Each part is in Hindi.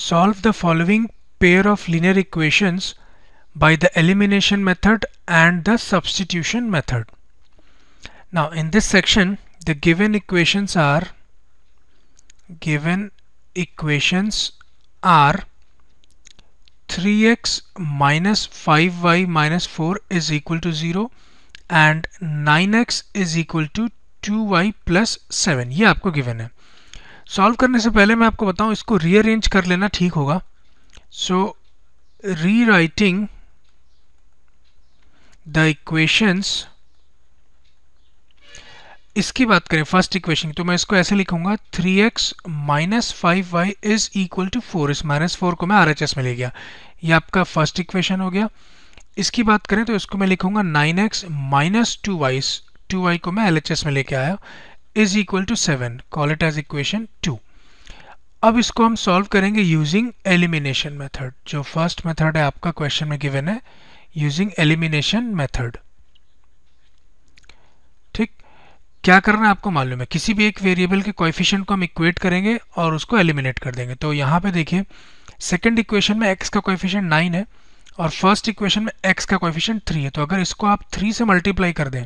Solve the following pair of linear equations by the elimination method and the substitution method. Now in this section the given equations are 3x minus 5y minus 4 is equal to 0 and 9x is equal to 2y plus 7. ये आपको गिवन है. सॉल्व करने से पहले मैं आपको बताऊं, इसको रीअरेंज कर लेना ठीक होगा. सो रीराइटिंग द इक्वेशंस, इसकी बात करें फर्स्ट इक्वेशन, तो मैं इसको ऐसे लिखूंगा 3x minus 5y is equal to 4. इस माइनस 4 को मैं RHS में ले गया. ये आपका फर्स्ट इक्वेशन हो गया. इसकी बात करें तो इसको मैं लिखूंगा 9x माइनस 2y को मैं LHS में लेके आया is equal to 7. Call it as equation 2. अब इसको हम सॉल्व करेंगे यूजिंग एलिमिनेशन मेथड. जो फर्स्ट मेथड है आपका क्वेश्चन में गिवन है, यूजिंग एलिमिनेशन मेथड. ठीक, क्या करना है आपको मालूम है. किसी भी एक वेरिएबल के कोएफिशिएंट को हम इक्वेट करेंगे और उसको एलिमिनेट कर देंगे. तो यहाँ पे देखिए सेकंड इक्वेशन में x का कोएफिशिएंट 9 है और फर्स्ट इक्वेशन में x का कोएफिशिएंट 3 है. तो अगर इसको आप 3 से मल्टीप्लाई कर दें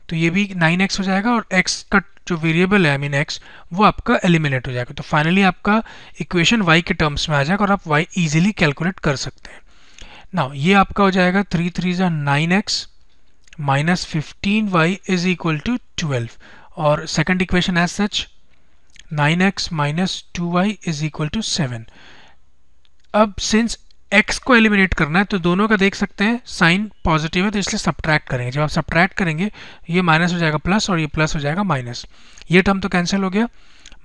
तो ये भी 9x हो जाएगा और x का जो वेरिएबल है, आई मीन x, वो आपका एलिमिनेट हो जाएगा. तो फाइनली आपका इक्वेशन y के टर्म्स में आ जाएगा और आप y इजीली कैलकुलेट कर सकते हैं. नाउ ये आपका हो जाएगा 3 3 9x minus 15y is equal to 12 और second equation as such 9x minus 2y is equal to 7. अब सिंस x को एलिमिनेट करना है तो दोनों का देख सकते हैं साइन पॉजिटिव है, तो इसलिए सब्ट्रैक्ट करेंगे. जब आप सब्ट्रैक्ट करेंगे ये माइनस हो जाएगा प्लस और ये प्लस हो जाएगा माइनस. ये टर्म तो कैंसिल हो गया.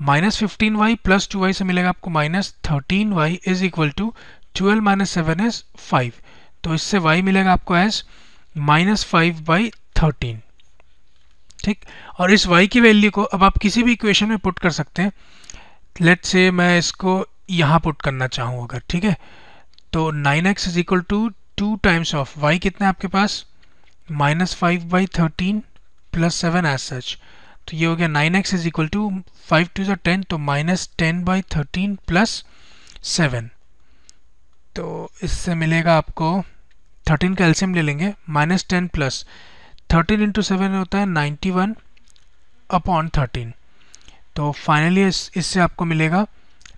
माइनस 15y प्लस 2y से मिलेगा आपको minus 13y is equal to 12 minus 7 is 5. तो इससे y मिलेगा आपको एज माइनस 5/13. ठीक, और इस y की वैल्यू को अब आप किसी भी इक्वेशन में पुट कर सकते हैं. लेट्स से मैं इसको यहाँ पुट करना चाहूँ अगर, ठीक है, तो 9x is equal to 2 times of y कितना है आपके पास माइनस 5/13 प्लस 7 एज सच. तो ये हो गया 9x इज इक्वल टू 5 2 10, तो माइनस 10/13 प्लस 7. तो इससे मिलेगा आपको 13 का एलसीएम ले लेंगे, माइनस 10 प्लस 13 इंटू 7 होता है 91/13. तो फाइनली इससे आपको मिलेगा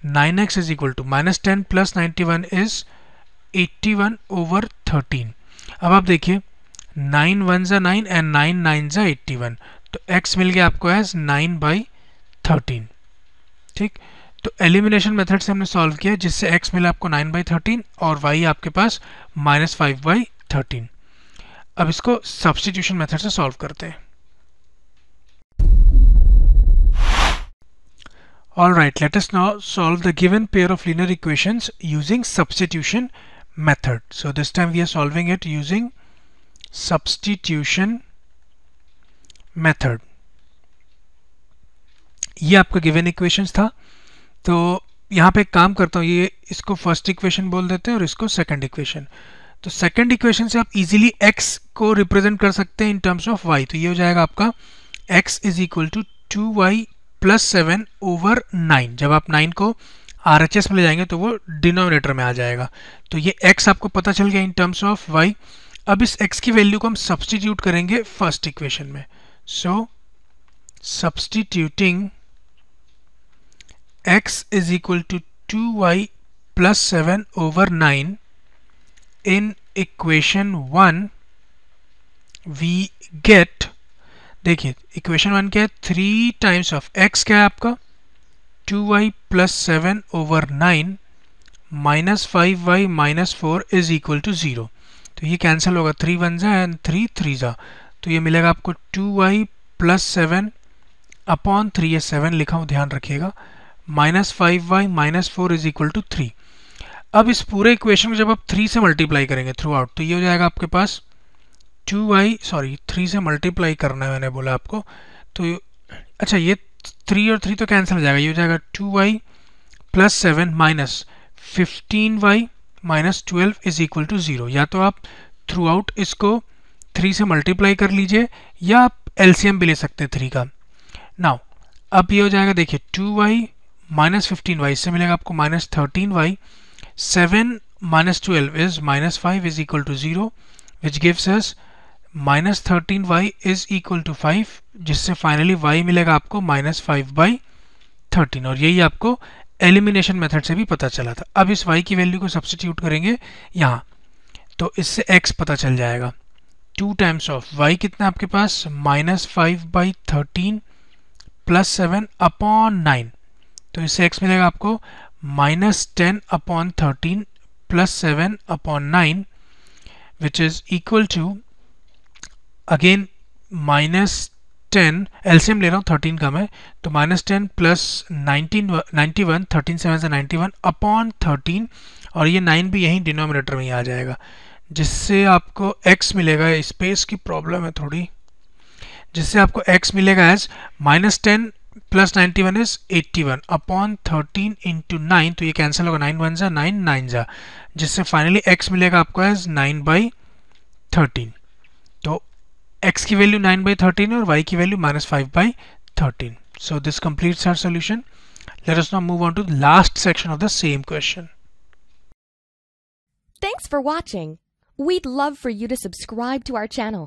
9x is equal to minus 10 plus 91 is 81/13. अब आप देखिए 9 1 9 एंड 9 9 81, तो x मिल गया आपको एज 9/13. ठीक, तो एलिमिनेशन मेथड से हमने सॉल्व किया जिससे x मिला आपको 9/13 और y आपके पास माइनस 5/13. अब इसको सब्स्टिट्यूशन मेथड से सॉल्व करते हैं. Alright, let us now solve the given pair of linear equations using substitution method. So this time we are solving it using substitution method. ये आपका given equations था. तो यहाँ पे एक काम करता हूँ, ये इसको फर्स्ट इक्वेशन बोल देते हैं और इसको सेकंड इक्वेशन. तो सेकंड इक्वेशन से आप इजीली x को रिप्रेजेंट कर सकते हैं इन टर्म्स ऑफ y. तो ये हो जाएगा आपका x is equal to 2y plus 7 over 9. जब आप 9 को RHS में ले जाएंगे तो वो डिनोमिनेटर में आ जाएगा. तो ये x आपको पता चल गया इन टर्म्स ऑफ y. अब इस x की वैल्यू को हम सब्स्टिट्यूट करेंगे फर्स्ट इक्वेशन में. So substituting x is equal to 2y plus 7 over 9 in equation 1 we get, देखिए इक्वेशन 1 क्या है, 3 टाइम्स ऑफ x क्या है आपका 2y plus 7 over 9 minus 5y minus 4 is equal to 0. तो ये कैंसिल होगा, 3 1 जा एंड 3 3 जा. तो ये मिलेगा आपको 2y प्लस 7 अपॉन 3, ये 7 लिखा हूँ ध्यान रखिएगा, minus 5y minus 4 is equal to 3. अब इस पूरे इक्वेशन को जब आप 3 से मल्टीप्लाई करेंगे थ्रू आउट, तो ये हो जाएगा आपके पास 3 से मल्टीप्लाई करना है मैंने बोला आपको. तो अच्छा, ये 3 और 3 तो कैंसिल हो जाएगा, ये हो जाएगा 2y plus 7 minus 15y minus 12 is equal to 0. या तो आप थ्रू आउट इसको 3 से मल्टीप्लाई कर लीजिए या आप एलसीएम भी ले सकते हैं 3 का. नाउ अब ये हो जाएगा, देखिए 2y माइनस 15y, इससे मिलेगा आपको minus 13y, 7 minus 12 is minus 5 is equal to 0, which gives us minus 13y is equal to 5, जिससे फाइनली y मिलेगा आपको minus 5 by 13, और यही आपको एलिमिनेशन मेथड से भी पता चला था। अब इस y की वैल्यू को सब्स्टिट्यूट करेंगे यहाँ, तो इससे x पता चल जाएगा। 2 टाइम्स ऑफ y कितना आपके पास minus 5 by 13 प्लस 7 अपॉन 9, तो इससे x मिलेगा आपको minus 10 upon 13 plus 7 upon 9, which is equal to again minus 10, LCM ले रहा हूँ 13 का मैं, तो minus 10 plus 91, 13 7 से 91 upon 13, और ये 9 भी यहीं डिनोमिनेटर में ही आ जाएगा, जिससे आपको x मिलेगा, स्पेस की प्रॉब्लम है थोड़ी, जिससे आपको x मिलेगा as minus 10 plus 91 is 81 upon 13 into 9, तो ये कैंसिल होगा, 9 1 जा 9 9 जा, जिससे फाइनली x मिलेगा आपको एज 9 बाई 13। तो x की वैल्यू 9 बाई 13 है और y की value minus 5 by 13। So this completes our solution. Let us now move on to the last section of the same question. Thanks for watching. We'd love for you to subscribe to our channel.